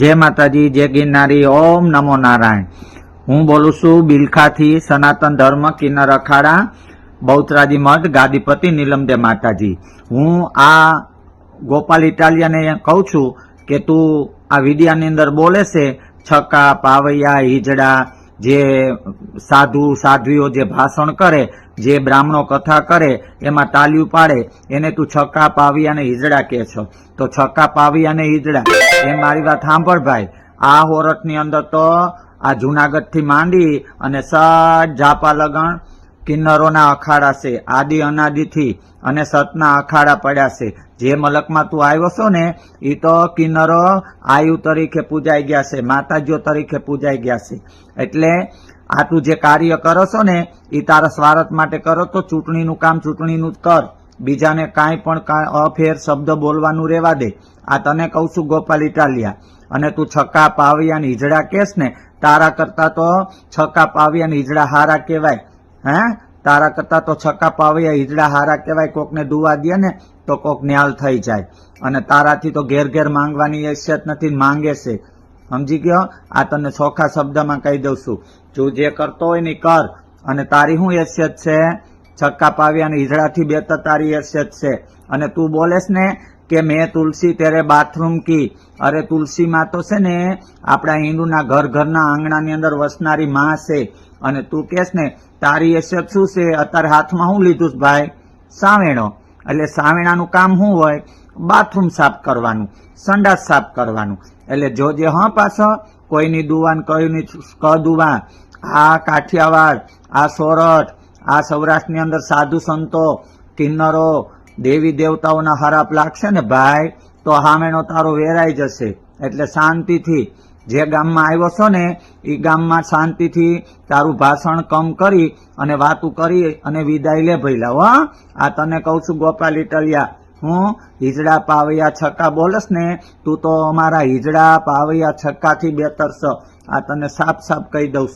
जय माताजी, जय गिरनारी, ओम नमो नारायण। हूँ बोलू छू बिलखाथी सनातन धर्म किन्नर अखाड़ा बौद्धराजी मठ गादीपति नीलमदेव माताजी। हूँ आ गोपाल इटालिया ने कहूं छू के तू आ विडिया नी अंदर बोले से छक्का पावैया हिजड़ा जे साधु साध्वीओ जे भाषण करे, जे ब्राह्मणों कथा करे एमां तालियूं पाड़े एने तू छक्का पाविया ने हिजड़ा कहे छो। तो छक्का पाविया ने हिजड़ा ए मारी वात सांभळ भाई। आ होरठनी अंदर तो आ जूनागढ़ थी मांडी अने सट झापा लगन किन्नरोना अखाड़ा से आदि अनादि थी अने सतना अखाड़ा पड्या से। जे मलकमां तू आव्यो छो ने ई तो किन्नरो आयु तरीके पूजाई गया से, माताजीओ तरीके पूजाई गया से। एटले आ तू जे कार्य करो छो ने ई तारा स्वार्थ माटे करो तो चूंटणीनुं काम चूंटणीनुं ज कर, बीजाने कांई पण अफेर शब्द बोलवानुं रेवा दे। आ तने कहूं छुं गोपाल इटालिया, अने तू छक्का पाविया ने हिजड़ा केस ने तारा करता तो छक्का पाविया ने हिजड़ा हारा कहेवाय। हैं तारा करता तो छक्का पाविया हिजड़ा हारा कहेवाय। कोक ने दुआ दे ने तो कोक न्याल थई जाय अने ताराथी तो घेर घेर मांगवानी हैसियत नथी, मांगे से। समझी गयो? आ तने चोखा शब्द में कही दઉં છું, तू जे करतो होय ने कर। अने तारी शुं हैसियत छे? छक्का पाविया ने हिजड़ा थी बेहतर तारी हैसियत छे। अने तू बोलेस ने के मैं तुलसी तेरे बाथरूम की। अरे तुलसी मां तो छे ने आपड़ा हिंदूना घर घरना आंगणानी अंदर वसनारी मां छे। अने तू कहेस ने तारी हैसियत शुं छे? अतारे हाथमां शुं लीधुं भाई? सावेणो। એટલે સાવેણાનું કામ શું હોય? બાથરૂમ સાફ કરવાનું, સંડાસ સાફ કરવાનું। એટલે જોજે હા પાછો કોઈની દુવા ને કોઈની કદુવા। આ કાઠિયાવાડ, આ સોરઠ, આ સૌરાષ્ટ્રની અંદર સાધુ સંતો કિન્નરો દેવી દેવતાઓના હરાપ લાગશે ને ભાઈ તો હામેણો તારો વેરાઈ જશે। એટલે શાંતિથી જે ગામમાં આવ્યો છો ને એ ગામમાં શાંતિથી તારું ભાષણ કમ કરી અને વાતું કરી અને વિદાય લે ભઈલા। હો આ તને કહું છું ગોપાલ ઇટાલિયા, હું हिजड़ा पावैया छक्का बोलस ने तू तो अमारा हिजड़ा पावैया छक्का थी बेहतर छ। आ तने साफ साफ कही दઉં।